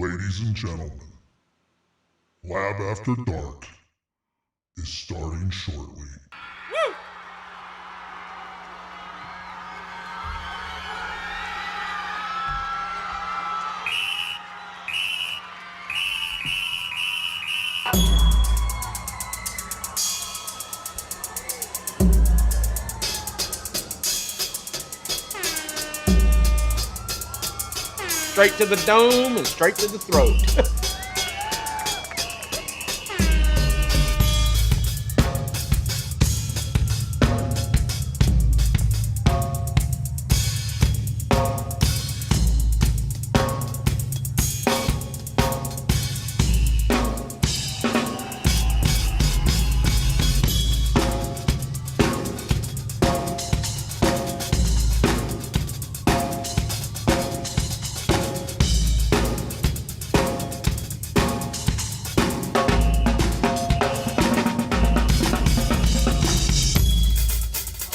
Ladies and gentlemen, Lab After Dark is starting shortly. Straight to the dome and straight to the throat.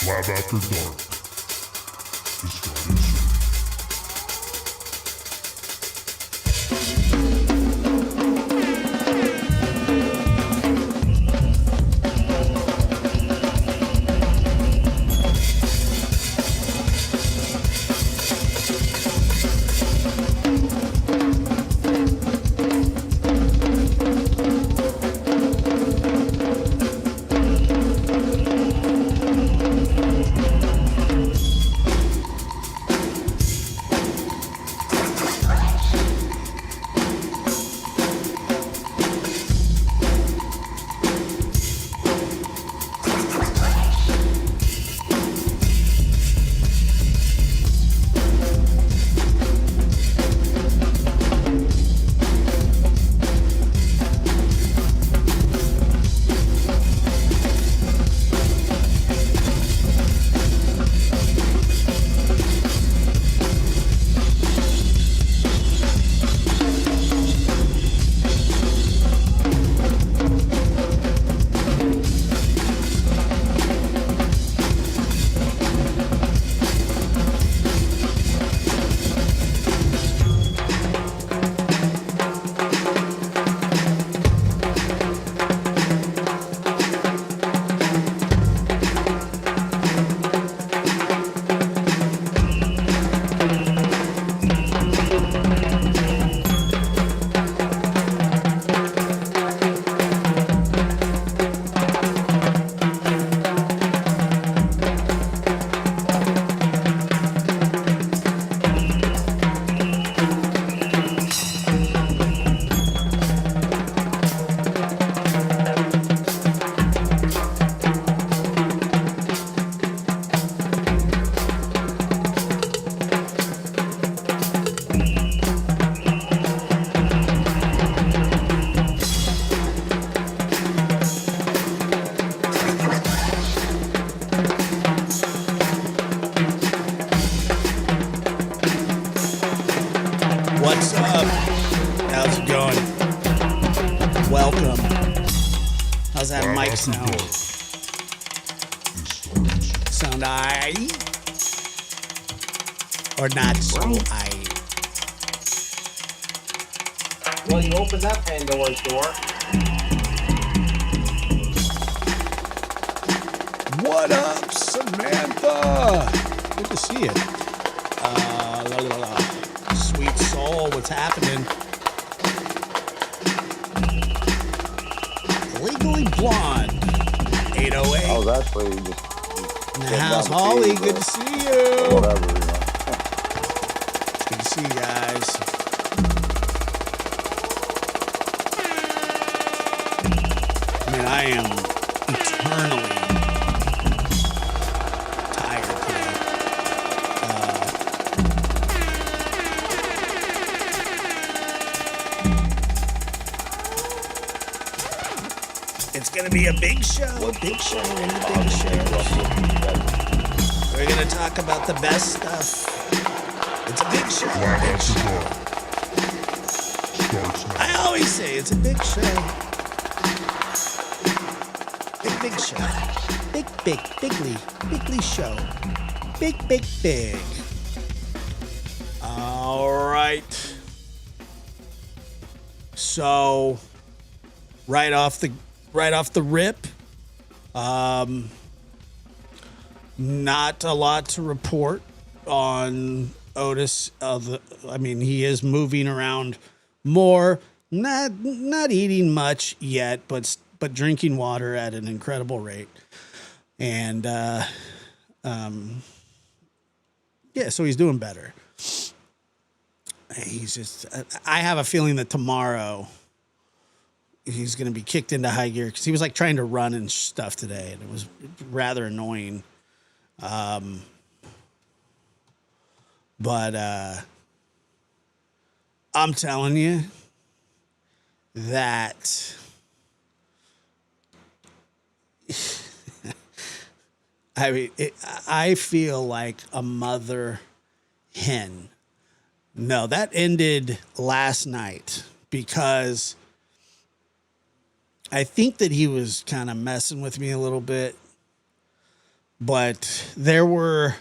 Lab After Dark is starting soon. What's up? How's it going? Welcome. How's that Lab mic After sound? Dark is starting soon. Sound aight? Or not so aight? Well, you opened that Pandora's door. What up, Samantha? Good to see you. La, la, la. Sweet soul, what's happening? Legally Blonde, 808. I was actually just In the getting house, down to Holly, see, good to see you. whatever, Good to see you guys. I mean, I am eternally tired today. It's gonna be a big show, one of the big shows. We're gonna talk about the best stuff. It's a big show. Lab Big After show. Dark starts now. I always say it's a big show. Big show. Bigly show. Big. All right. So right off the rip, not a lot to report on Otis. He is moving around more, not eating much yet, but drinking water at an incredible rate. And so he's doing better. He's just, I have a feeling that tomorrow he's going to be kicked into high gear because he was like trying to run and stuff today, and it was rather annoying. But I'm telling you that I feel like a mother hen. No, that ended last night because I think that he was kind of messing with me a little bit. But there was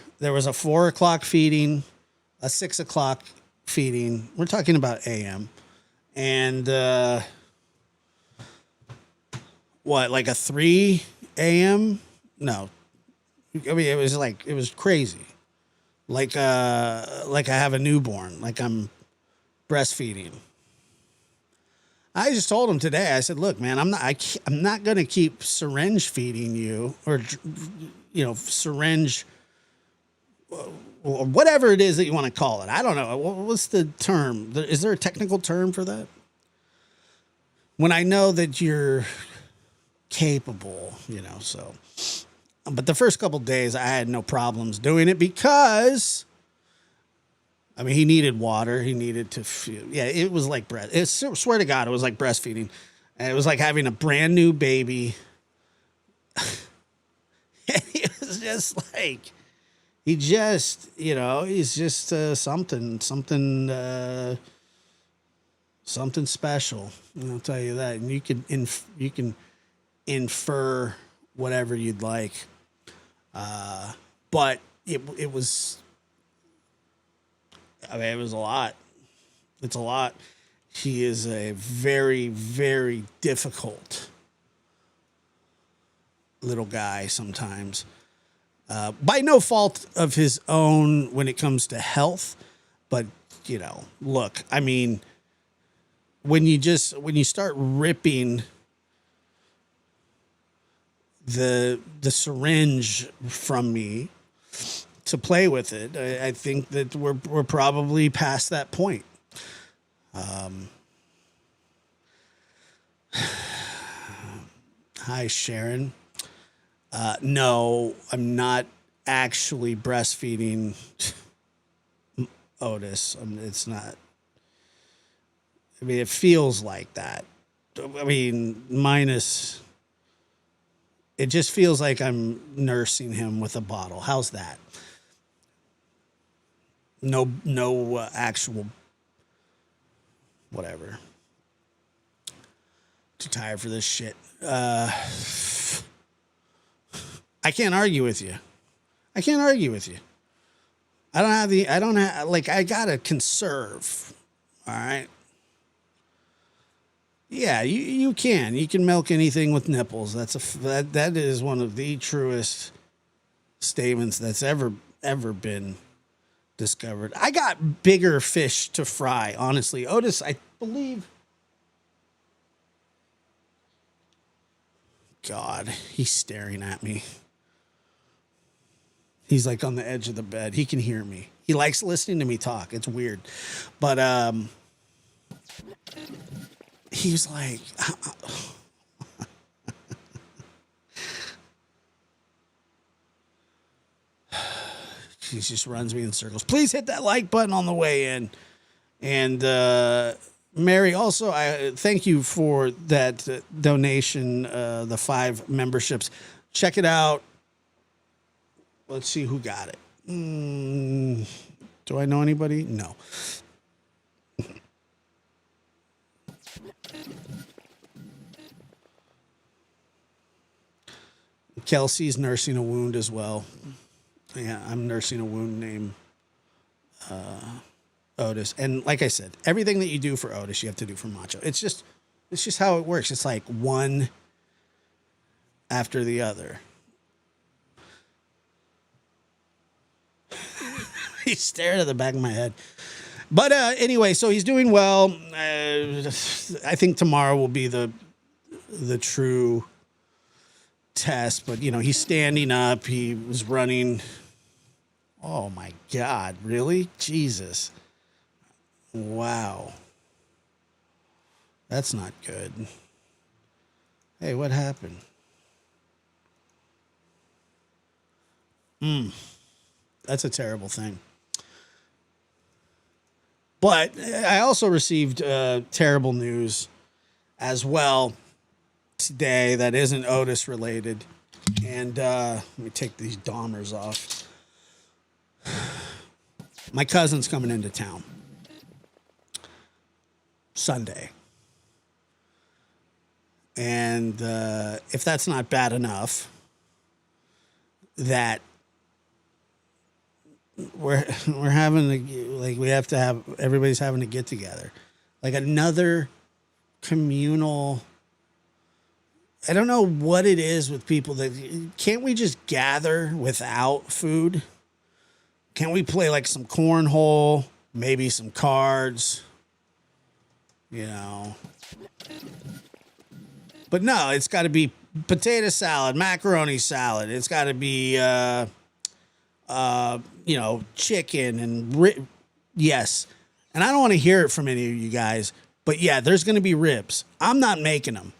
a 4 o'clock feeding, a 6 o'clock feeding. We're talking about AM. And like a 3 AM? No. I mean, it was crazy. Like I have a newborn, like I'm breastfeeding. I just told him today, I said, look, man, I'm not going to keep syringe feeding you or, syringe or whatever it is that you want to call it. I don't know. What's the term? Is there a technical term for that? When I know that you're capable, so. But the first couple of days I had no problems doing it because, he needed water. He needed to feel. Yeah, it was like swear to God, it was like breastfeeding. And it was like having a brand new baby. And it was just like, he's just something special. And I'll tell you that. And you can infer whatever you'd like. But it was, it was a lot. It's a lot. He is a very, very difficult little guy sometimes. By no fault of his own when it comes to health. But, look, when you start ripping the syringe from me to play with it, I think that we're probably past that point. Hi, Sharon. No, I'm not actually breastfeeding Otis. It's not. It feels like that. Minus. It just feels like I'm nursing him with a bottle. How's that? No actual whatever. Too tired for this shit. I can't argue with you. I gotta conserve. All right. Yeah, you can milk anything with nipples. That is one of the truest statements that's ever been discovered. I got bigger fish to fry, honestly. Otis, I believe. God, he's staring at me. He's like on the edge of the bed. He can hear me. He likes listening to me talk. It's weird. But he's like, he just runs me in circles. Please hit that like button on the way in. And Mary, also, I thank you for that donation, the 5 memberships. Check it out. Let's see who got it. Do I know anybody? No. Kelsey's nursing a wound as well. Yeah, I'm nursing a wound named Otis. And like I said, everything that you do for Otis, you have to do for Macho. It's just how it works. It's like one after the other. He's staring at the back of my head. But anyway, so he's doing well. I think tomorrow will be the true test. But, you know, he's standing up. He was running. Oh, my God. Really? Jesus. Wow. That's not good. Hey, what happened? That's a terrible thing. But I also received terrible news as well today that isn't Otis related. And let me take these Dahmers off. My cousin's coming into town Sunday. And if that's not bad enough, that we're having we have to have, everybody's having to get together, like another communal. I don't know what it is with people that can't we just gather without food? Can't we play like some cornhole, maybe some cards, you know? But no, it's got to be potato salad, macaroni salad. It's got to be you know, chicken and yes. And I don't want to hear it from any of you guys, but yeah, there's going to be ribs. I'm not making them,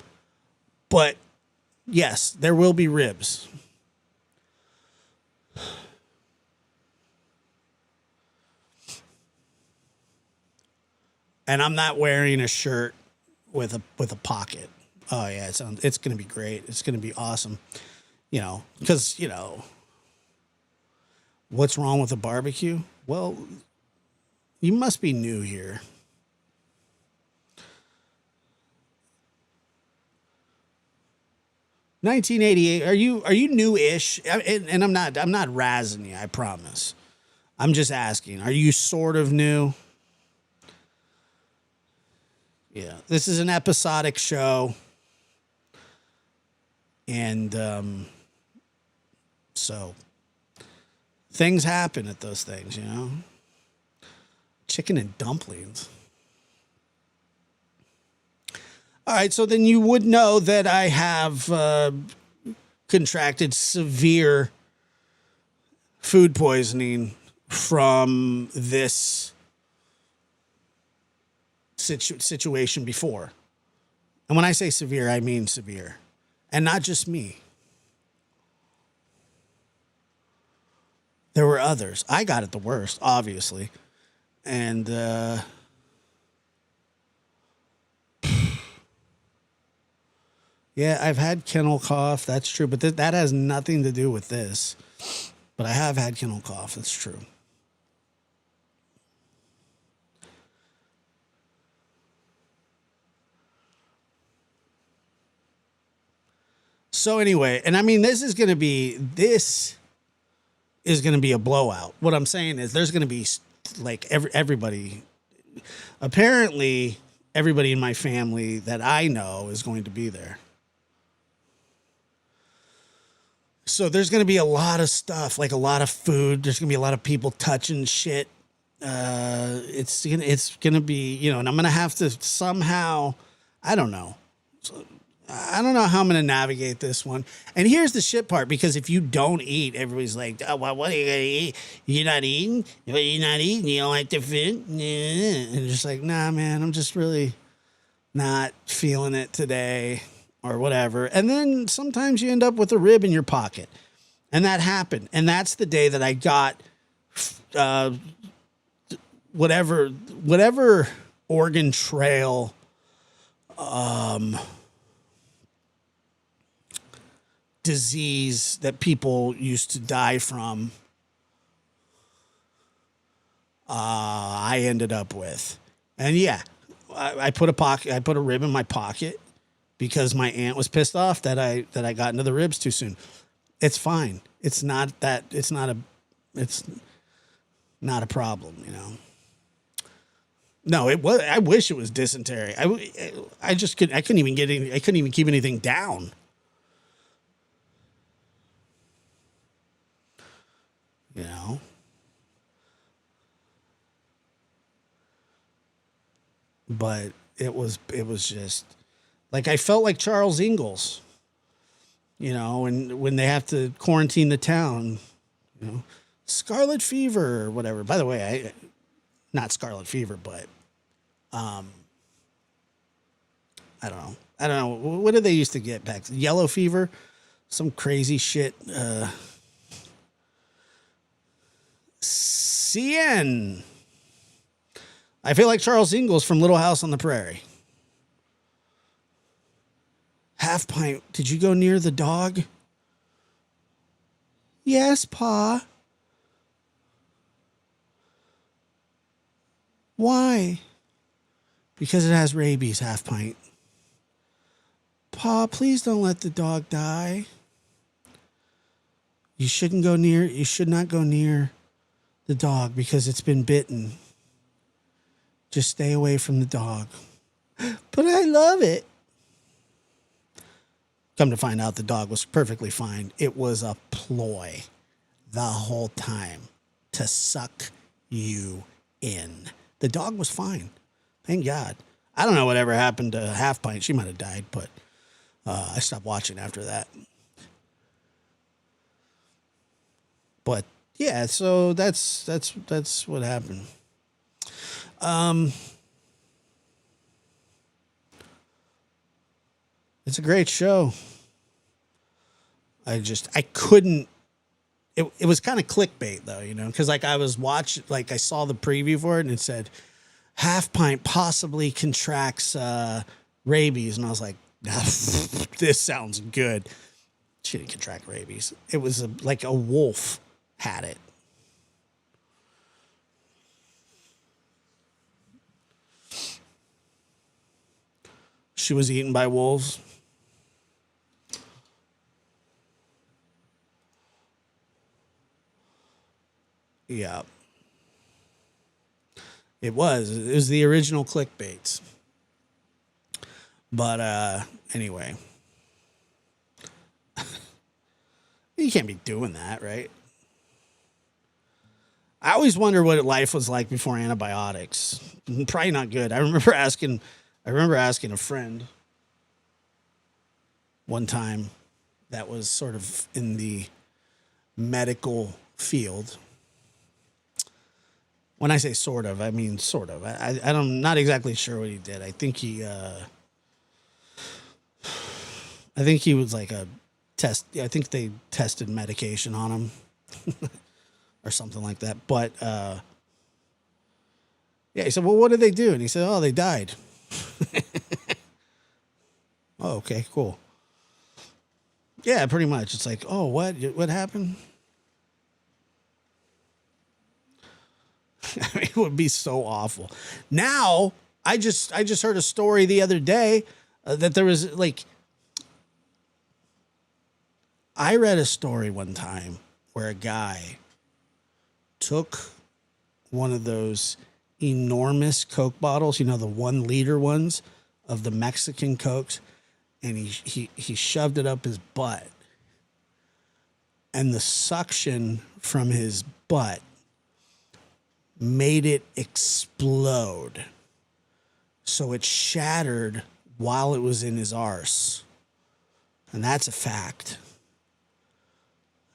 but yes, there will be ribs. And I'm not wearing a shirt with a pocket. Oh yeah, it's going to be great. It's going to be awesome. You know, because, you know, what's wrong with a barbecue? Well, you must be new here. $1988. Are you new-ish? And I'm not razzing you, I promise. I'm just asking. Are you sort of new? Yeah. This is an episodic show. And so things happen at those things, you know. Chicken and dumplings. All right, so then you would know that I have contracted severe food poisoning from this situation before. And when I say severe, I mean severe. And not just me. There were others. I got it the worst, obviously. And yeah, I've had kennel cough. That's true. But that has nothing to do with this. But I have had kennel cough. That's true. So anyway, and I mean, this is going to be a blowout. What I'm saying is there's going to be like everybody, apparently everybody in my family that I know is going to be there. So there's going to be a lot of stuff, like a lot of food. There's going to be a lot of people touching shit. It's going to be, you know, and I'm going to have to somehow, I don't know how I'm going to navigate this one. And here's the shit part, because if you don't eat, everybody's like, oh, well, what are you going to eat? You're not eating? You're not eating? You don't like the food? And just like, nah, man, I'm just really not feeling it today or whatever. And then sometimes you end up with a rib in your pocket. And that happened. And that's the day that I got whatever Oregon Trail disease that people used to die from, I ended up with. And yeah, I put a rib in my pocket because my aunt was pissed off that I got into the ribs too soon. It's fine. It's not a problem, you know. No, it was. I wish it was dysentery. I just couldn't. I couldn't even get any. I couldn't even keep anything down. You know. But it was just like I felt like Charles Ingalls. You know, and when they have to quarantine the town, you know, scarlet fever or whatever. By the way, not scarlet fever, but I don't know. I don't know. What did they used to get back? Yellow fever? Some crazy shit. CN. I feel like Charles Ingalls from Little House on the Prairie. Half pint. Did you go near the dog? Yes, Pa. Why? Because it has rabies, half pint. Pa, please don't let the dog die. You should not go near the dog because it's been bitten. Just stay away from the dog. But I love it. Come to find out the dog was perfectly fine. It was a ploy the whole time to suck you in. The dog was fine. Thank God. I don't know whatever happened to Half Pint. She might have died, but I stopped watching after that. But yeah, so that's what happened. It's a great show. I couldn't. It was kind of clickbait though, you know, because like I was watching, like I saw the preview for it and it said Half Pint possibly contracts rabies, and I was like, this sounds good. She didn't contract rabies. It was like a wolf had it. She was eaten by wolves. Yeah. It was. It was the original clickbaits. But anyway. You can't be doing that, right? I always wonder what life was like before antibiotics. Probably not good. I remember asking a friend one time that was sort of in the medical field. When I say sort of, I mean sort of. I'm not exactly sure what he did. I think he was like a test. I think they tested medication on him or something like that. But yeah, he said, well, what did they do? And he said, oh, they died. Oh, okay, cool. Yeah, pretty much. It's like, oh, what happened? I mean, it would be so awful. Now, I just heard a story the other day that there was like, I read a story one time where a guy took one of those enormous Coke bottles, you know, the 1 liter ones of the Mexican Cokes, and he shoved it up his butt, and the suction from his butt made it explode. So it shattered while it was in his arse. And that's a fact.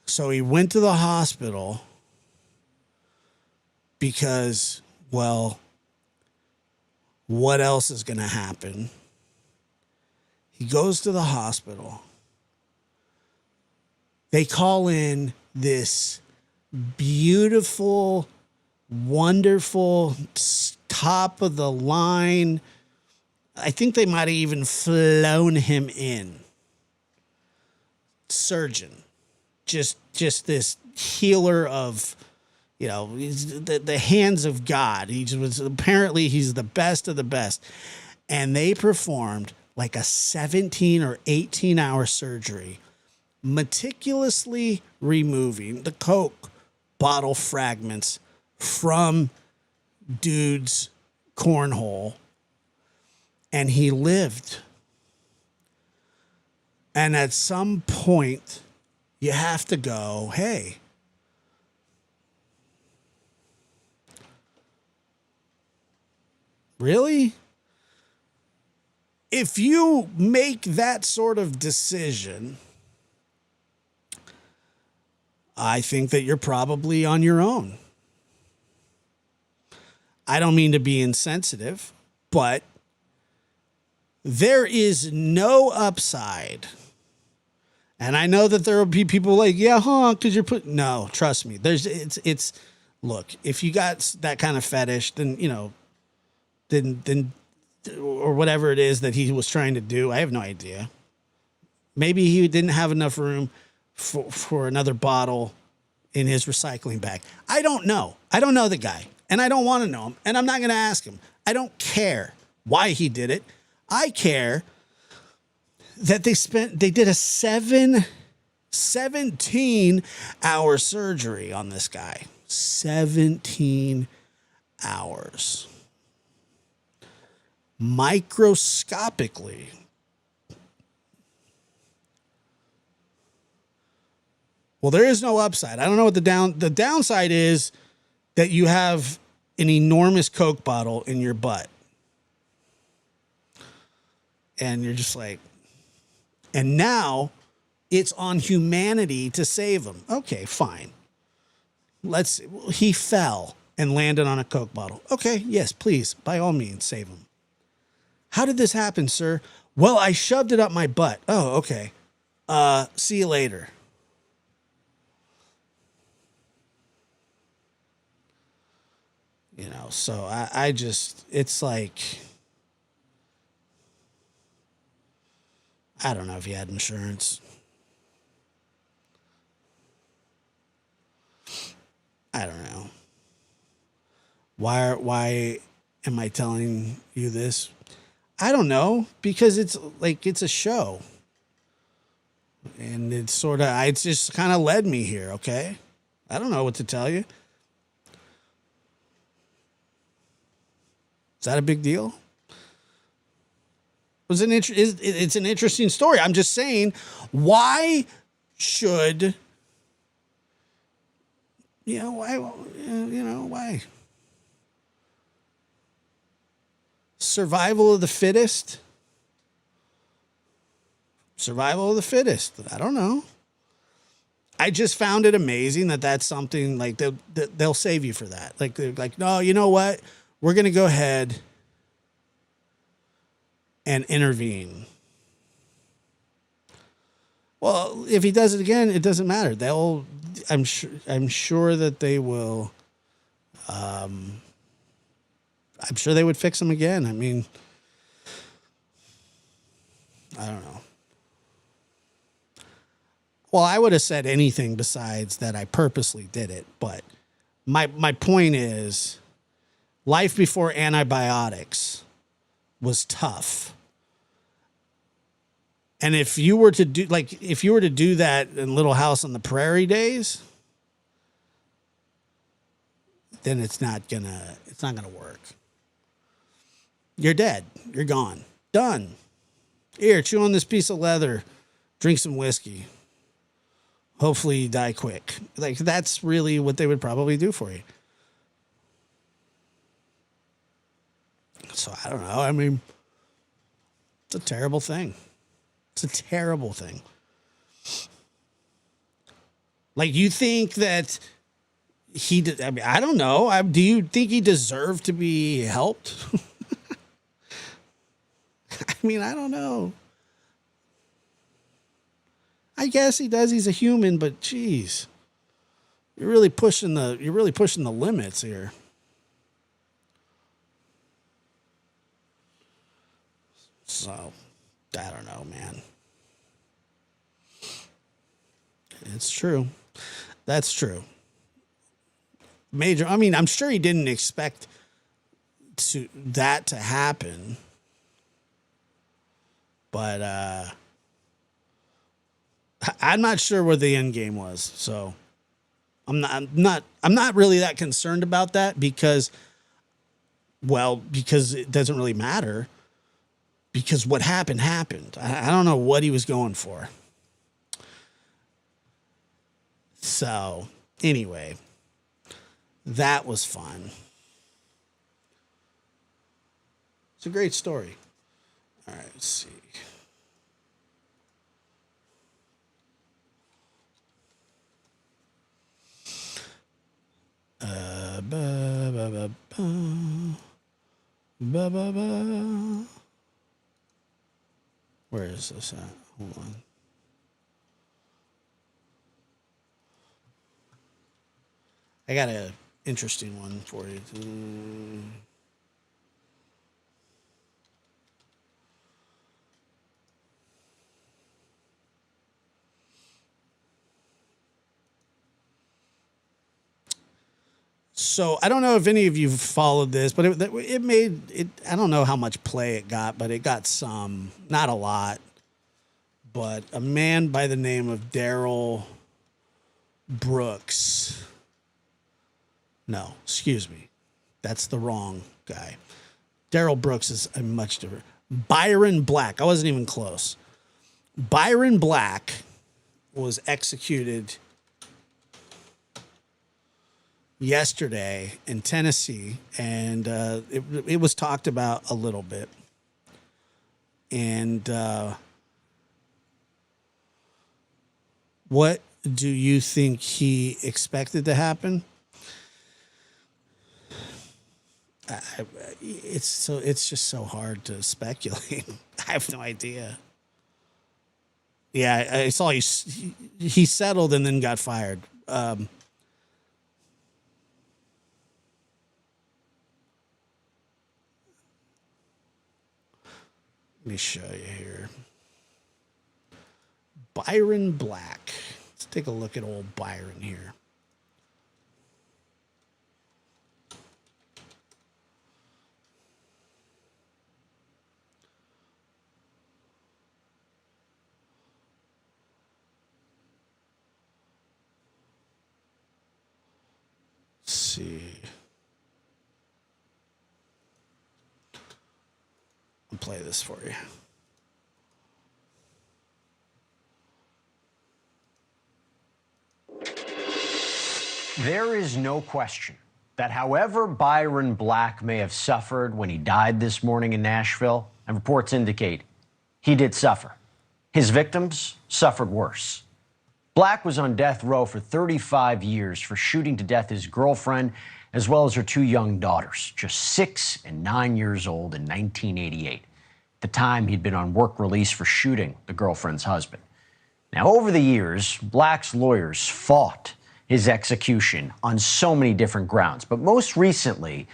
So he went to the hospital because, well, what else is going to happen? He goes to the hospital. They call in this beautiful, wonderful, top of the line. I think they might have even flown him in. Surgeon. Just this healer of, you know, the hands of God. Apparently he's the best of the best. And they performed like a 17 or 18 hour surgery, meticulously removing the Coke bottle fragments from dude's cornhole, and he lived. And at some point, you have to go, hey, really? If you make that sort of decision, I think that you're probably on your own. I don't mean to be insensitive, but there is no upside. And I know that there will be people like, yeah, because you're no, trust me. It's look, if you got that kind of fetish, then, then or whatever it is that he was trying to do, I have no idea. Maybe he didn't have enough room for another bottle in his recycling bag. I don't know. I don't know the guy, and I don't want to know him, and I'm not going to ask him. I don't care why he did it. I care that they did a 17-hour surgery on this guy. 17 hours. Microscopically. Well, there is no upside. I don't know what the downside is, that you have an enormous Coke bottle in your butt. And you're just like, and now it's on humanity to save him. Okay, fine. He fell and landed on a Coke bottle. Okay, yes, please, by all means, save him. How did this happen, sir? Well, I shoved it up my butt. Oh, okay. See you later. So I just, it's like, I don't know if he had insurance. I don't know. Why am I telling you this? I don't know, because it's a show. And it's just kind of led me here, okay? I don't know what to tell you. Is that a big deal? It's an interesting story. I'm just saying, why should, why? Survival of the fittest? Survival of the fittest. I don't know. I just found it amazing that that's something like they'll save you for that. Like, they're like, no, you know what? We're going to go ahead and intervene. Well, if he does it again, it doesn't matter. I'm sure that they will. I'm sure they would fix him again. I mean, I don't know. Well, I would have said anything besides that I purposely did it. But my point is, life before antibiotics was tough. And if you were to do that in Little House on the Prairie days, then it's not gonna work. You're dead. You're gone. Done. Here, chew on this piece of leather. Drink some whiskey. Hopefully you die quick. Like, that's really what they would probably do for you. So I don't know. I mean, it's a terrible thing. It's a terrible thing. Like, you think that he did? I mean, I don't know. Do you think he deserved to be helped? I mean, I don't know. I guess he does. He's a human, but geez, you're really pushing the limits here. So, I don't know, man. It's true. That's true. I mean, I'm sure he didn't expect that to happen. But I'm not sure what the end game was. So I'm not really that concerned about that, because Well, because it doesn't really matter. Because what happened happened. I don't know what he was going for. So, anyway, that was fun. It's a great story. All right, let's see. Ba, ba, ba, ba. Ba, ba, ba. Where is this at? Hold on. I got an interesting one for you. So I don't know if any of you followed this, but it made it. I don't know how much play it got, but it got some, not a lot. But a man by the name of Daryl Brooks. No, excuse me, that's the wrong guy. Daryl Brooks is a much different. Byron Black. I wasn't even close. Byron Black was executed yesterday in Tennessee, and it was talked about a little bit. And what do you think he expected to happen? It's just so hard to speculate. I have no idea. Yeah, I saw he settled and then got fired. Let me show you here. Byron Black. Let's take a look at old Byron here. Let's see. I'll play this for you. There is no question that however Byron Black may have suffered when he died this morning in Nashville, and reports indicate he did suffer, his victims suffered worse. Black was on death row for 35 years for shooting to death his girlfriend, as well as her two young daughters, just 6 and 9 years old, in 1988. At the time, he'd been on work release for shooting the girlfriend's husband. Now, over the years, Black's lawyers fought his execution on so many different grounds, but most recently,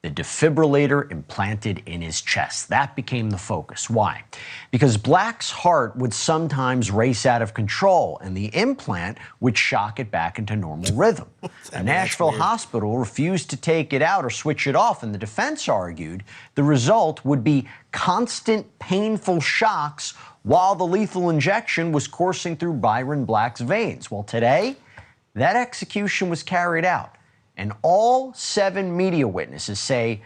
the defibrillator implanted in his chest. That became the focus. Why? Because Black's heart would sometimes race out of control, and the implant would shock it back into normal rhythm. A Nashville hospital refused to take it out or switch it off, and the defense argued the result would be constant painful shocks while the lethal injection was coursing through Byron Black's veins. Well, today, that execution was carried out, and all 7 media witnesses say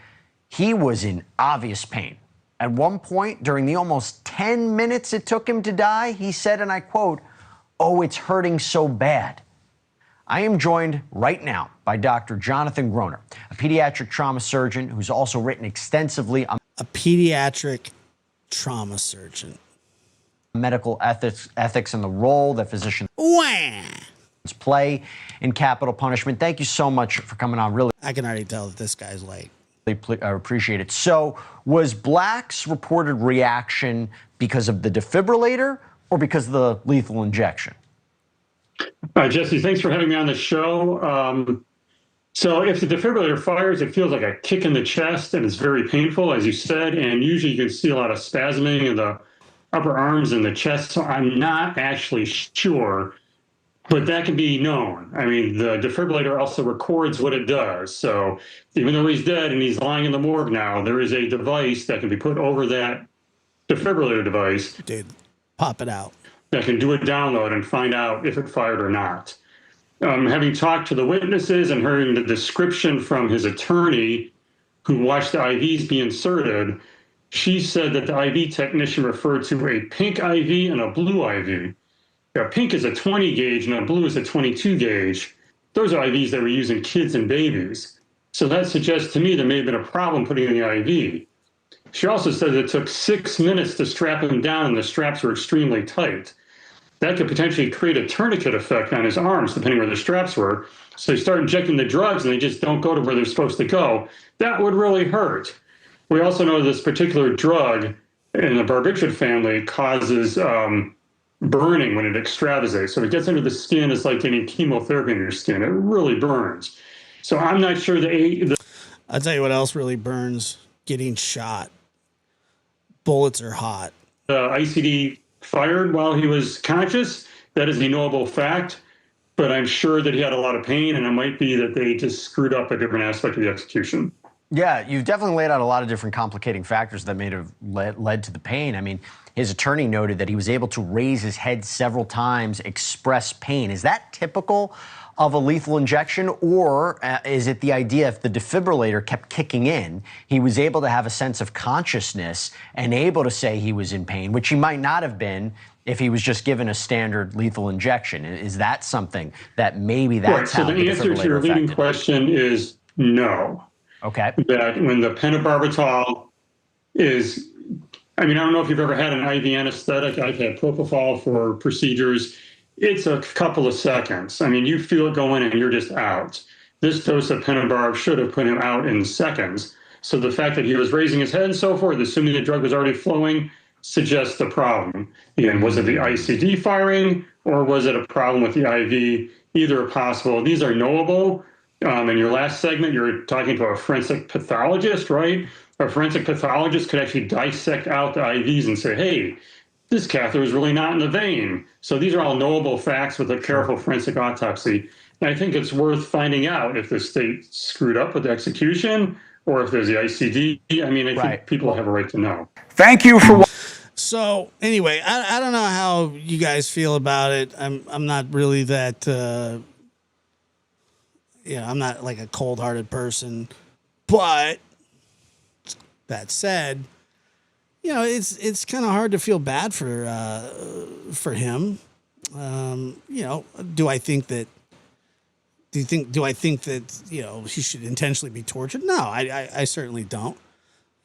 he was in obvious pain. At one point, during the almost 10 minutes it took him to die, he said, and I quote, "Oh, it's hurting so bad." I am joined right now by Dr. Jonathan Groner, a pediatric trauma surgeon who's also written extensively on A pediatric trauma surgeon. medical ethics and the role that physicians Wah! play in capital punishment. Thank you so much for coming on. Really I can already tell that this guy's late. appreciate it. So, was Black's reported reaction because of the defibrillator or because of the lethal injection? Jesse, thanks for having me on the show. So if the defibrillator fires, it feels like a kick in the chest, and it's very painful, as you said, and usually you can see a lot of spasming in the upper arms and the chest, so I'm not actually sure. But that can be known. I mean, the defibrillator also records what it does. So even though he's dead and he's lying in the morgue now, there is a device that can be put over that defibrillator device. Dude, pop it out. That can do a download and find out if it fired or not. Having talked to the witnesses and hearing the description from his attorney, who watched the IVs be inserted, she said that the IV technician referred to a pink IV and a blue IV. Now, pink is a 20 gauge and a blue is a 22 gauge. Those are IVs that were used in kids and babies. So that suggests to me there may have been a problem putting in the IV. She also said it took 6 minutes to strap him down and the straps were extremely tight. That could potentially create a tourniquet effect on his arms, depending where the straps were. So you start injecting the drugs and they just don't go to where they're supposed to go. That would really hurt. We also know this particular drug in the barbiturate family causes burning when it extravasates. So it gets under the skin, it's like getting chemotherapy in your skin. It really burns. So I'm not sure I'll tell you what else really burns: getting shot. Bullets are hot. ICD fired while he was conscious. That is a knowable fact, but I'm sure that he had a lot of pain, and it might be that they just screwed up a different aspect of the execution. Yeah, you've definitely laid out a lot of different complicating factors that may have led to the pain. I mean, his attorney noted that he was able to raise his head several times, express pain. Is that typical of a lethal injection, or is it the idea if the defibrillator kept kicking in, he was able to have a sense of consciousness and able to say he was in pain, which he might not have been if he was just given a standard lethal injection? Is that something that maybe that's right. how So the answer to your leading question is no. Okay. That when the pentobarbital is, I mean, I don't know if you've ever had an IV anesthetic. I've had propofol for procedures. It's a couple of seconds. I mean, you feel it go in and you're just out. This dose of pentobarb should have put him out in seconds. So the fact that he was raising his head and so forth, assuming the drug was already flowing, suggests the problem. Again, was it the ICD firing or was it a problem with the IV? Either are possible. These are knowable. In your last segment, you're talking to a forensic pathologist, right? A forensic pathologist could actually dissect out the IVs and say, hey, this catheter is really not in the vein. So these are all knowable facts with a careful forensic autopsy. And I think it's worth finding out if the state screwed up with the execution or if there's the ICD. I mean, I think people have a right to know. Thank you for. So anyway, I don't know how you guys feel about it. I'm not really that. I'm not like a cold-hearted person, but that said, it's kind of hard to feel bad for him. Do I think that he should intentionally be tortured? No, I certainly don't.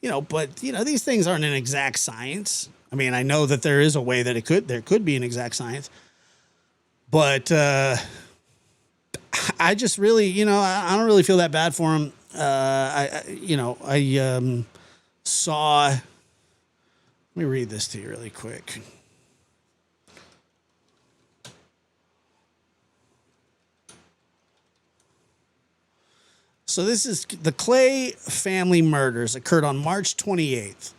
But these things aren't an exact science. I mean, I know that there is a way that there could be an exact science, but I just really, I don't really feel that bad for him. I saw, let me read this to you really quick. So this is the Clay family murders occurred on March 28th,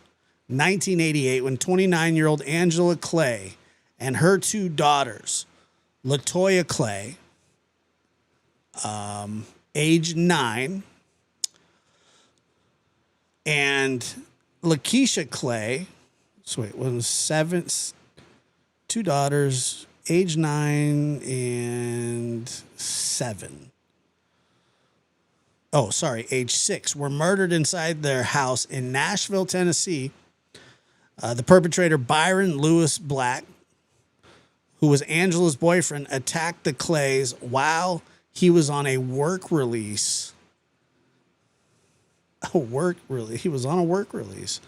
1988, when 29-year-old Angela Clay and her two daughters, LaToya Clay, age 9, and Lakeisha Clay, so wait, was 7, 2 daughters, age 9 and 7. Oh, sorry, age 6, were murdered inside their house in Nashville, Tennessee. The perpetrator, Byron Lewis Black, who was Angela's boyfriend, attacked the Clays while he was on a work release. He was on a work release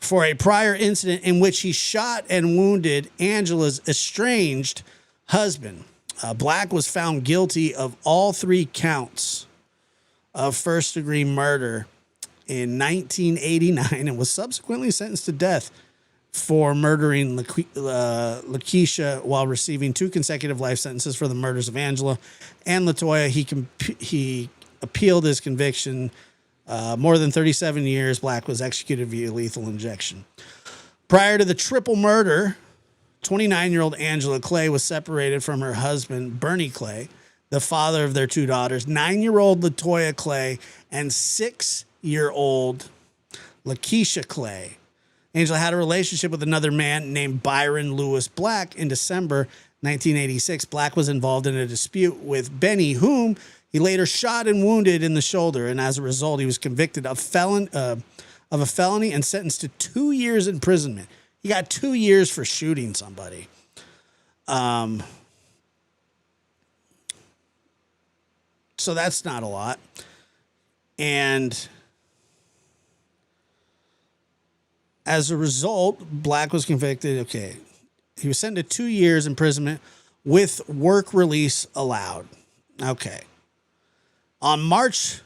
for a prior incident in which he shot and wounded Angela's estranged husband. Black was found guilty of all 3 counts of first-degree murder in 1989 and was subsequently sentenced to death for murdering Lakeisha while receiving 2 consecutive life sentences for the murders of Angela and LaToya. He appealed his conviction. More than 37 years, Black was executed via lethal injection. Prior to the triple murder, 29-year-old Angela Clay was separated from her husband, Bernie Clay, the father of their 2 daughters, 9-year-old LaToya Clay, and 6-year-old Lakeisha Clay. Angela had a relationship with another man named Byron Lewis Black. In December 1986, Black was involved in a dispute with Benny, whom He later shot and wounded in the shoulder, and as a result, he was convicted of a felony and sentenced to 2 years imprisonment. He got 2 years for shooting somebody. So that's not a lot. And as a result, Black was convicted. Okay. He was sentenced to 2 years imprisonment with work release allowed. Okay. On March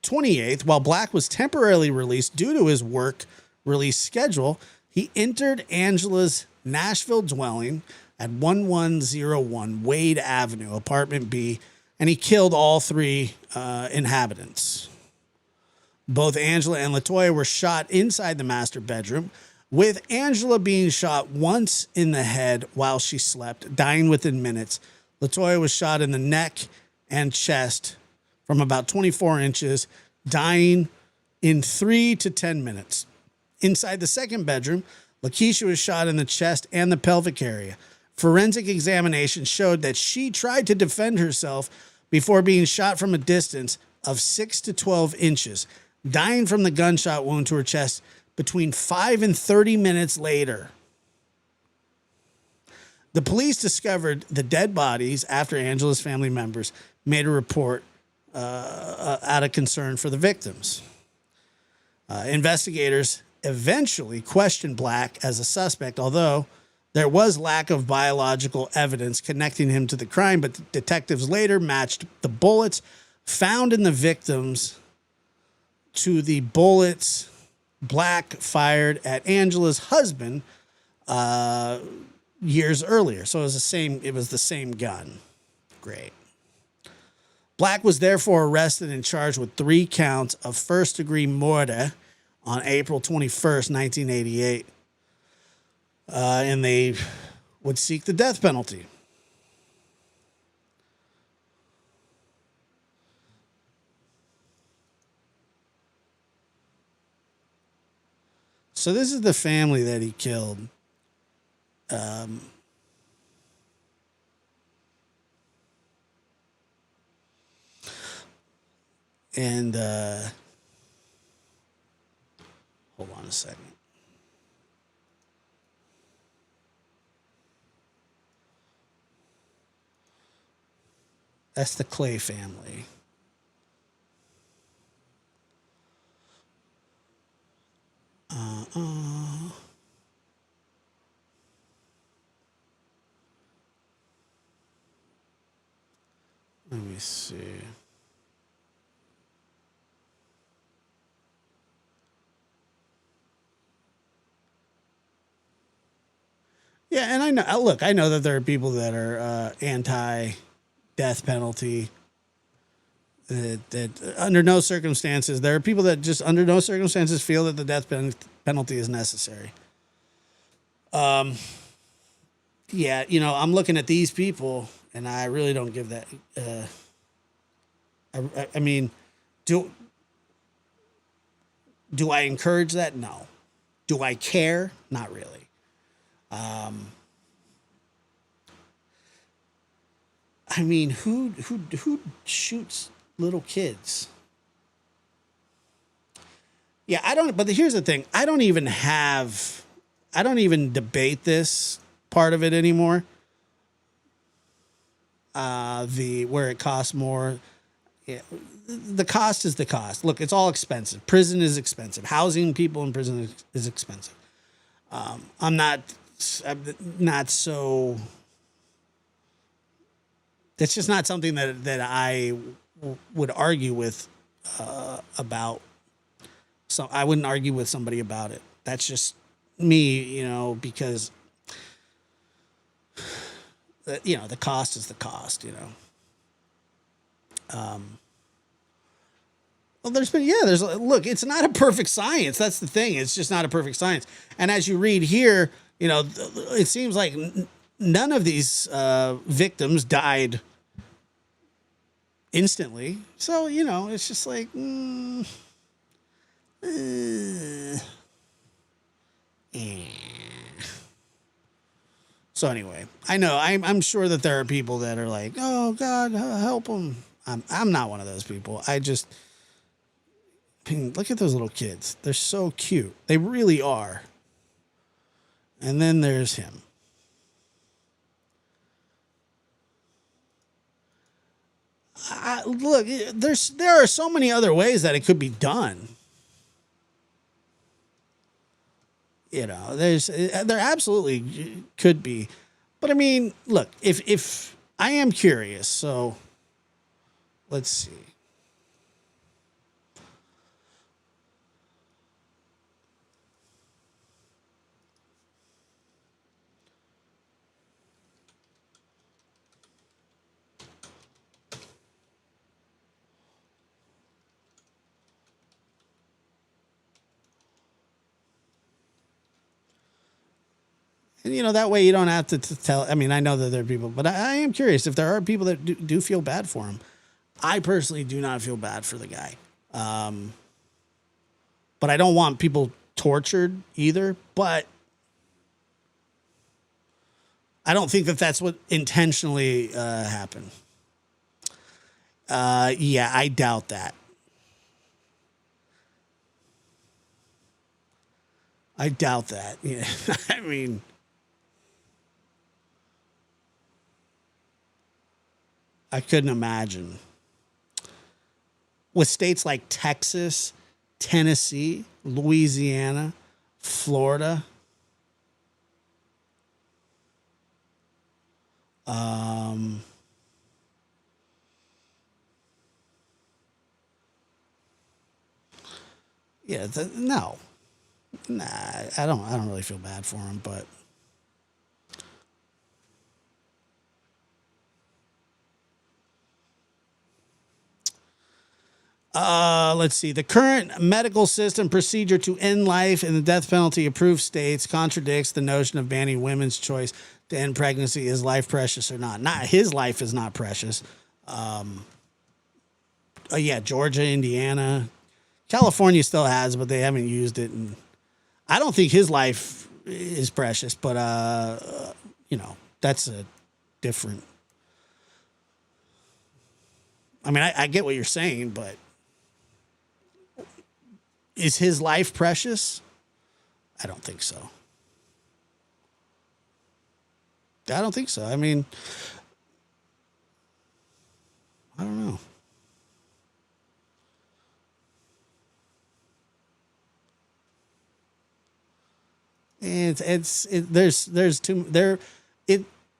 28th, while Black was temporarily released due to his work release schedule, he entered Angela's Nashville dwelling at 1101 Wade Avenue, apartment B, and he killed all three inhabitants. Both Angela and LaToya were shot inside the master bedroom, with Angela being shot once in the head while she slept, dying within minutes. LaToya was shot in the neck and chest from about 24 inches, dying in 3 to 10 minutes. Inside the second bedroom, Lakeisha was shot in the chest and the pelvic area. Forensic examination showed that she tried to defend herself before being shot from a distance of 6 to 12 inches, dying from the gunshot wound to her chest between 5 and 30 minutes later. The police discovered the dead bodies after Angela's family members made a report out of concern for the victims. Investigators eventually questioned Black as a suspect, although there was lack of biological evidence connecting him to the crime, but detectives later matched the bullets found in the victims to the bullets Black fired at Angela's husband years earlier. So it was the same gun. Great. Black was therefore arrested and charged with 3 counts of first-degree murder on April 21st, 1988. And they would seek the death penalty. So this is the family that he killed. And hold on a second. That's the Clay family. Let me see. Yeah, and I know. Look, I know that there are people that are anti-death penalty. That under no circumstances, there are people that just under no circumstances feel that the death penalty is necessary. Yeah, I'm looking at these people, and I really don't give that. I mean, do I encourage that? No. Do I care? Not really. I mean, who shoots little kids? Yeah, I don't. But here's the thing: I don't even debate this part of it anymore. Where it costs more. Yeah, the cost is the cost. Look, it's all expensive. Prison is expensive. Housing people in prison is expensive. I'm not so. That's just not something that I would argue with about. So I wouldn't argue with somebody about it. That's just me, because the cost is the cost, Well, look, it's not a perfect science. That's the thing. It's just not a perfect science. And as you read here, it seems like none of these victims died instantly. So, it's just like, So anyway, I know I'm sure that there are people that are like, oh God, help them. I'm not one of those people. I mean, look at those little kids. They're so cute. They really are. And then there's him. Look, there are so many other ways that it could be done. You know, there absolutely could be. But I mean, look, if I am curious, so let's see. And, you know, that way you don't have to tell. I mean, I know that there are people, but I am curious if there are people that do feel bad for him. I personally do not feel bad for the guy. But I don't want people tortured either. But I don't think that that's what intentionally happened. Yeah, I doubt that. I doubt that. Yeah. I mean... I couldn't imagine. With states like Texas, Tennessee, Louisiana, Florida, yeah, no, nah, I don't really feel bad for him, but. Let's see. The current medical system procedure to end life in the death penalty approved states contradicts the notion of banning women's choice to end pregnancy. Is life precious or not? Not his life is not precious. Yeah, Georgia, Indiana, California still has, but they haven't used it. And I don't think his life is precious, but you know, that's a different. I mean, I get what you're saying, but. Is his life precious? I don't think so. I don't think so. I mean, I don't know.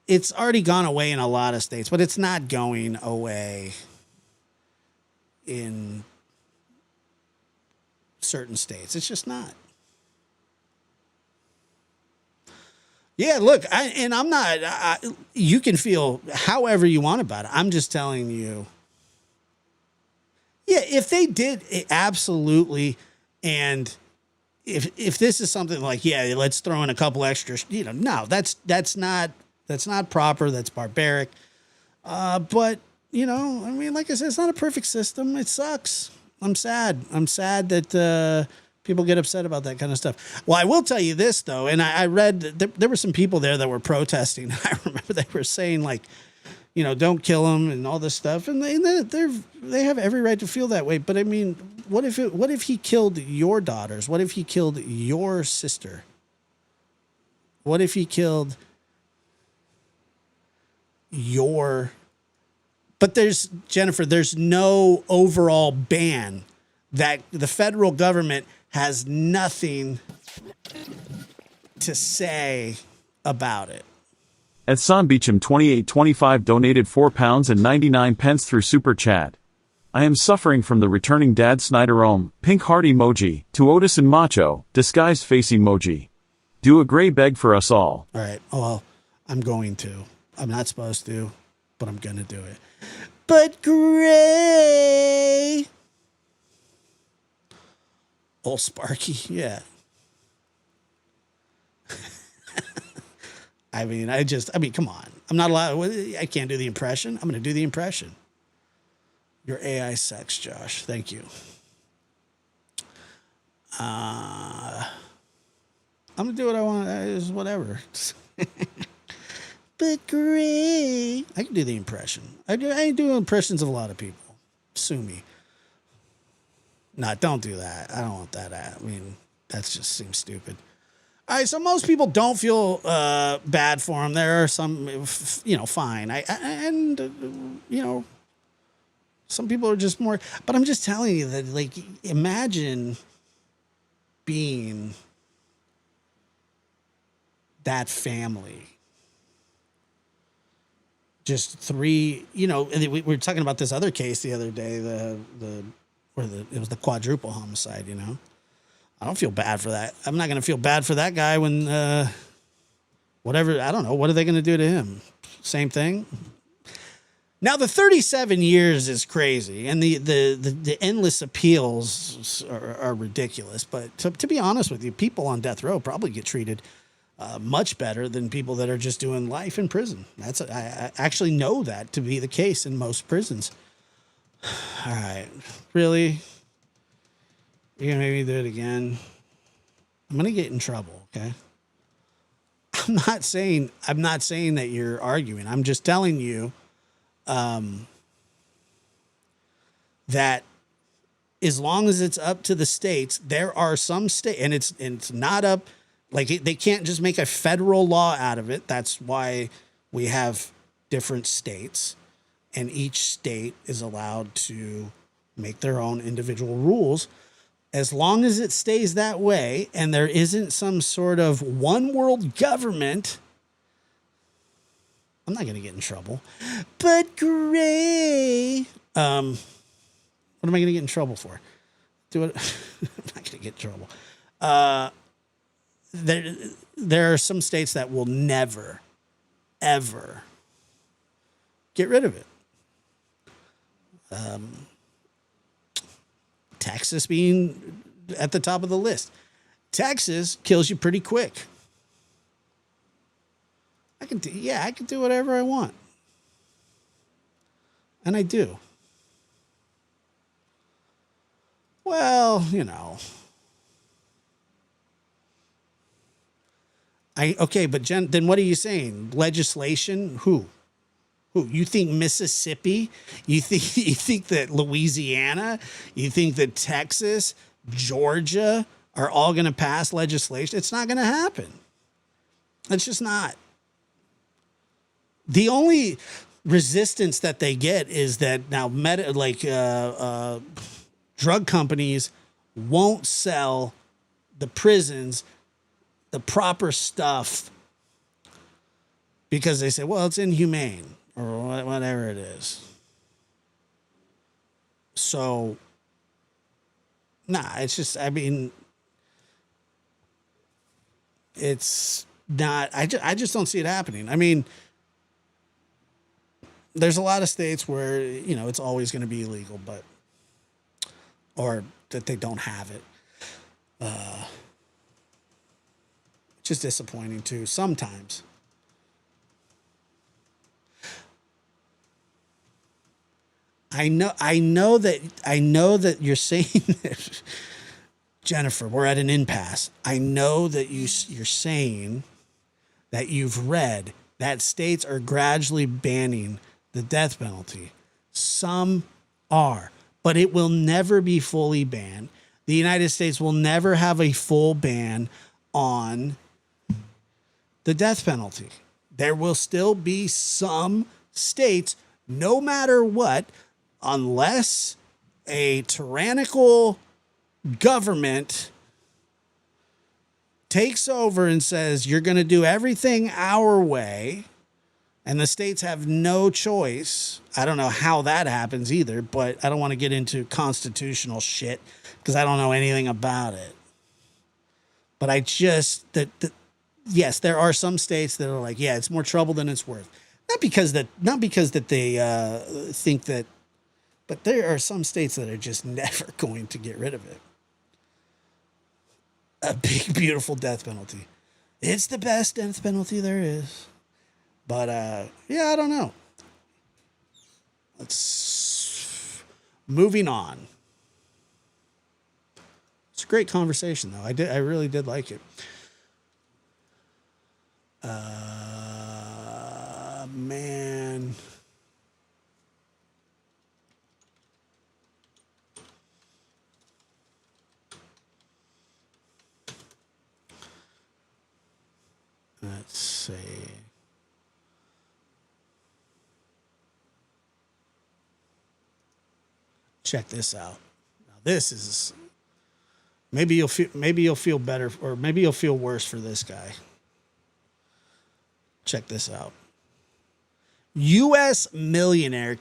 It's already gone away in a lot of states, but it's not going away in certain states. It's just not. Yeah, look, I'm not. You can feel however you want about it. I'm just telling you. Yeah, if they did, absolutely, and if this is something like, yeah, let's throw in a couple extra, you know, no, that's not proper. That's barbaric. But you know, I mean, like I said, it's not a perfect system. It sucks. I'm sad. I'm sad that people get upset about that kind of stuff. Well, I will tell you this, though, and I read that there were some people there that were protesting. I remember they were saying, like, you know, don't kill them and all this stuff. And they have every right to feel that way. But, I mean, what if he killed your daughters? What if he killed your sister? What if he killed your... But there's no overall ban that the federal government has nothing to say about it. At Son Beecham 2825 donated £4.99 through Super Chat. I am suffering from the returning dad Snyder pink heart emoji, to Otis and Macho, disguised face emoji. Do a gray beg for us all. All right. Well, I'm going to. I'm not supposed to, but I'm going to do it. But gray. Old Sparky, yeah. I mean, come on. I'm not allowed. I can't do the impression. I'm going to do the impression. Your AI sucks, Josh. Thank you. I'm going to do what I want. It's whatever. But great. I can do the impression. I do impressions of a lot of people. Sue me. No, don't do that. I don't want that. I mean, that just seems stupid. All right, so most people don't feel bad for him. There are some, fine. Some people are just more. But I'm just telling you that, like, imagine being that family. Just three, and we were talking about this other case the other day, it was the quadruple homicide, I don't feel bad for that. I'm not going to feel bad for that guy when, whatever, I don't know. What are they going to do to him? Same thing. Now, the 37 years is crazy, and the endless appeals are ridiculous. But to be honest with you, people on death row probably get treated much better than people that are just doing life in prison. I actually know that to be the case in most prisons. All right, really? You're gonna make me do it again? I'm gonna get in trouble, okay? I'm not saying that you're arguing. I'm just telling you that as long as it's up to the states, there are some states, and it's not up. Like, they can't just make a federal law out of it. That's why we have different states, and each state is allowed to make their own individual rules. As long as it stays that way and there isn't some sort of one world government, I'm not going to get in trouble. But Gray, what am I going to get in trouble for? I'm not going to get in trouble. There are some states that will never, ever get rid of it. Texas being at the top of the list. Texas kills you pretty quick. I can do whatever I want. And I do. Well, but Jen, then what are you saying? Legislation? Who? You think Mississippi? You think that Louisiana? You think that Texas, Georgia are all going to pass legislation? It's not going to happen. It's just not. The only resistance that they get is that now drug companies won't sell the prisons the proper stuff because they say, well, it's inhumane or whatever it is. So, it's just, it's not, I just don't see it happening. I mean, there's a lot of states where, it's always going to be illegal, or that they don't have it. Which is disappointing too, sometimes. I know that you're saying that, Jennifer, we're at an impasse. I know that you're saying that you've read that states are gradually banning the death penalty. Some are, but it will never be fully banned. The United States will never have a full ban on the death penalty. There will still be some states, no matter what, unless a tyrannical government takes over and says, you're going to do everything our way, and the states have no choice. I don't know how that happens either, but I don't want to get into constitutional shit because I don't know anything about it. But yes, there are some states that are like, yeah, it's more trouble than it's worth. Not because that they think that, but there are some states that are just never going to get rid of it. A big, beautiful death penalty. It's the best death penalty there is. But, I don't know. Moving on. It's a great conversation, though. I really did like it. man. Let's see. Check this out. Now this is maybe you'll feel better, or maybe you'll feel worse for this guy. Check this out. U.S. millionaire